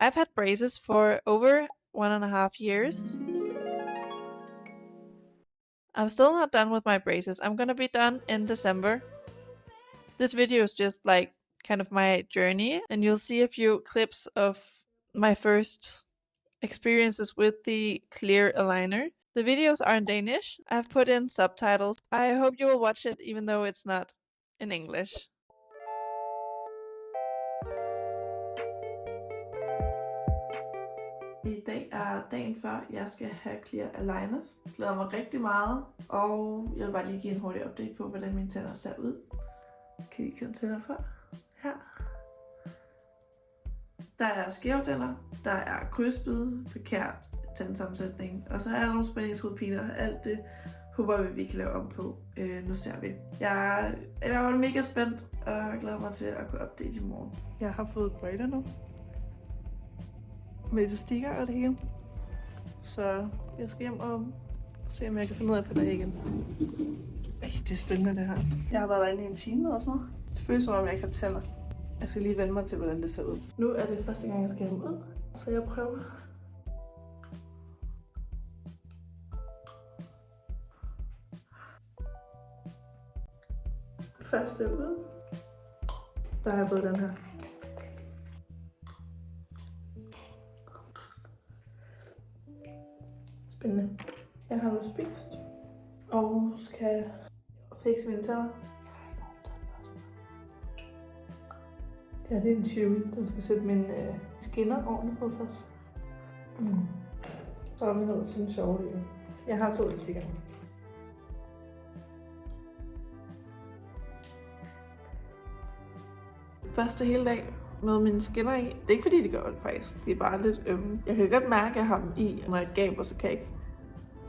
I've had braces for over 1.5 years. I'm still not done with my braces. I'm gonna be done in December. This video is just like kind of my journey, and you'll see a few clips of my first experiences with the clear aligner. The videos are in Danish. I've put in subtitles. I hope you will watch it even though it's not in English. I dag er dagen før, jeg skal have clear aligners. Jeg glæder mig rigtig meget, og jeg vil bare lige give en hurtig update på, hvordan mine tænder ser ud. Kan I komme tænder for? Her. Der er skæve tænder, der er krydsbid, forkert tandsammensætning, og så er der nogle spændingsrutiner. Alt det håber vi kan lave om på. Nu ser vi. Jeg er i hvert fald mega spændt, og jeg glæder mig til at kunne update i morgen. Jeg har fået briller nu. Med elastikker og det hele. Så jeg skal hjem og se, om jeg kan finde ud af at få det igen. Ej, det er spændende det her. Jeg har været derinde i en time eller sådan noget. Det føles som om jeg ikke har tænder. Jeg skal lige vende mig til, hvordan det ser ud. Nu er det første gang, jeg skal have dem ud, så jeg prøver. Første ud. Der har jeg fået den her. Spændende. Jeg har nu spist og skal fikse mine tænder. Ja, det er en Chewy. Den skal sætte mine skinner ordentligt på plads. Så er vi nået til den sjove del. Jeg har 2 elastikker. Første hele dag med mine skinner i. Det er ikke fordi, det gør ondt faktisk. Det er bare lidt ømme. Jeg kan godt mærke, at jeg har dem i, når jeg gaber, så kan jeg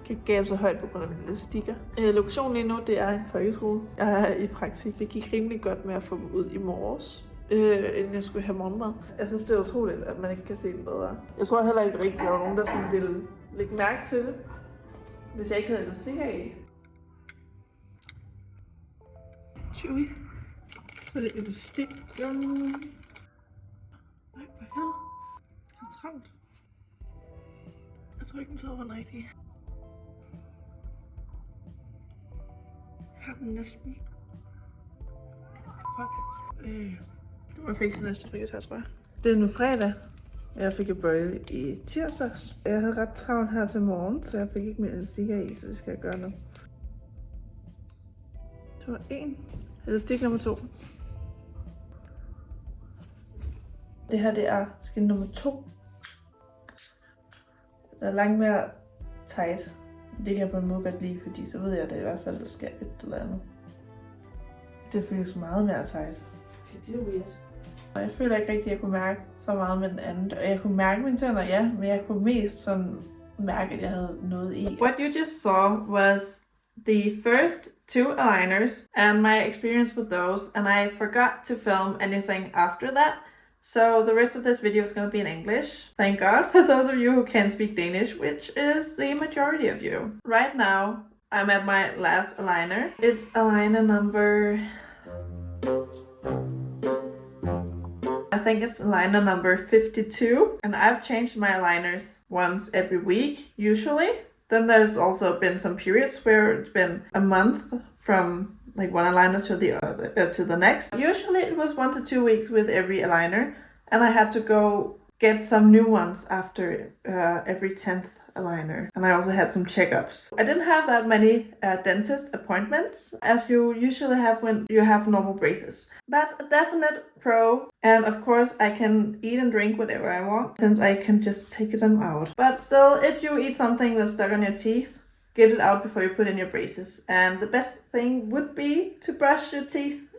ikke gabe så højt på grund af mine elastikker. Lokationen lige nu, det er en folkeskole. Jeg er i praktik. Det gik rimelig godt med at få dem ud i morges, inden jeg skulle have morgenmad. Jeg synes, det er utroligt, at man ikke kan se det bedre. Jeg tror heller ikke rigtigt, at der var nogen, der sådan ville lægge mærke til det, hvis jeg ikke havde elastikker i. Chewy. Så er det elastik. Nej, hvad her? Jeg er travlt. Jeg tror ikke, den sidder den rigtige. Jeg har den næsten. Fuck. Det må jeg fikse næste frikadelle, tror jeg. Det er nu fredag. Jeg fik et bøjle i tirsdags. Jeg havde ret travlt her til morgen, så jeg fik ikke mere elastikker i, så det skal jeg gøre nu. Det var 1. Elastik nummer 2. Det her, det er skin nummer 2. Den er langt mere tight. Det kan jeg på en måde godt lide, fordi så ved jeg, at der i hvert fald der skal et eller andet. Det føles meget mere tight. Okay, det er weird. Og jeg føler ikke rigtig, at jeg kunne mærke så meget med den anden. Jeg kunne mærke mine tænder, ja, men jeg kunne mest sådan mærke, at jeg havde noget i. What you just saw was the first 2 aligners and my experience with those, and I forgot to film anything after that. So the rest of this video is going to be in English. Thank God for those of you who can speak Danish, which is the majority of you. Right now, I'm at my last aligner. It's aligner number... I think it's aligner number 52. And I've changed my aligners once every week, usually. Then there's also been some periods where it's been a month from like one aligner to the other to the next. Usually it was 1 to 2 weeks with every aligner, and I had to go get some new ones after every 10th aligner, and I also had some checkups. I didn't have that many dentist appointments as you usually have when you have normal braces. That's a definite pro, and of course I can eat and drink whatever I want since I can just take them out. But still, if you eat something that's stuck on your teeth, get it out before you put in your braces. And the best thing would be to brush your teeth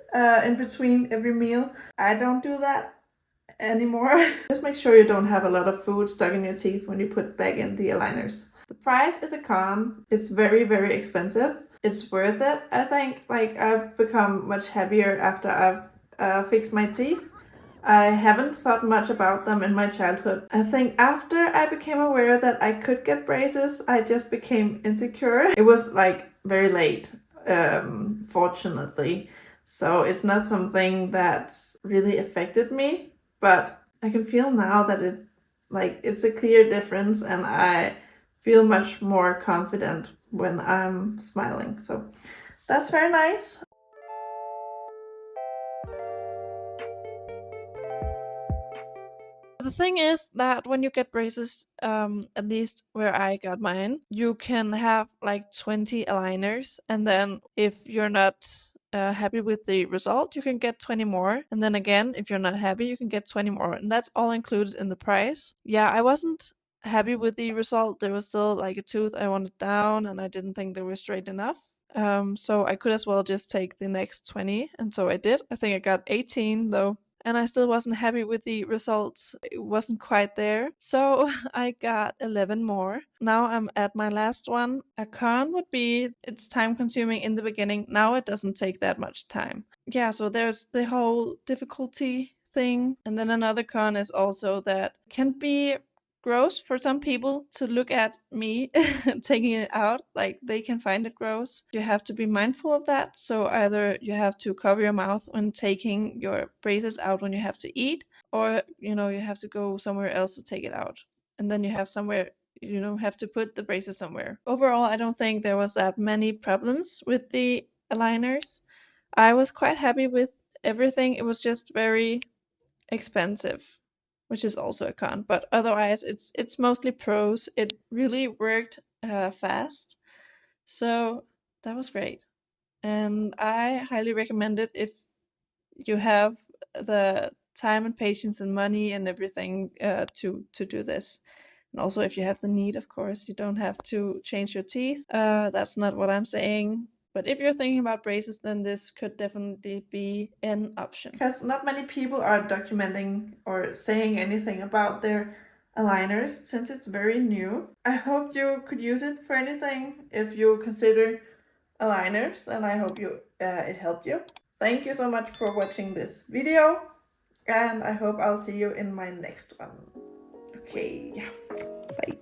in between every meal. I don't do that anymore. Just make sure you don't have a lot of food stuck in your teeth when you put back in the aligners. The price is a con. It's very, very expensive. It's worth it, I think. Like, I've become much happier after I've fixed my teeth. I haven't thought much about them in my childhood. I think after I became aware that I could get braces, I just became insecure. It was like very late, fortunately. So it's not something that really affected me, but I can feel now that it Like, it's a clear difference, and I feel much more confident when I'm smiling. So that's very nice. The thing is that when you get braces, at least where I got mine, you can have like 20 aligners, and then if you're not happy with the result, you can get 20 more. And then again, if you're not happy, you can get 20 more. And that's all included in the price. Yeah, I wasn't happy with the result. There was still like a tooth I wanted down, and I didn't think they were straight enough. So I could as well just take the next 20. And so I did. I think I got 18 though. And I still wasn't happy with the results. It wasn't quite there. So I got 11 more. Now I'm at my last one. A con would be it's time consuming in the beginning. Now it doesn't take that much time. Yeah, so there's the whole difficulty thing. And then another con is also that it can be gross for some people to look at me taking it out. Like, they can find it gross. You have to be mindful of that. So either you have to cover your mouth when taking your braces out when you have to eat, or you have to go somewhere else to take it out, and then you have to put the braces somewhere. Overall, I don't think there was that many problems with the aligners. I was quite happy with everything. It was just very expensive, which is also a con. But otherwise, it's mostly pros. It really worked fast, so that was great, and I highly recommend it if you have the time and patience and money and everything to do this. And also, if you have the need, of course, you don't have to change your teeth. That's not what I'm saying. But if you're thinking about braces, then this could definitely be an option. Because not many people are documenting or saying anything about their aligners since it's very new. I hope you could use it for anything if you consider aligners, and I hope it helped you. Thank you so much for watching this video, and I hope I'll see you in my next one. Okay, yeah, bye.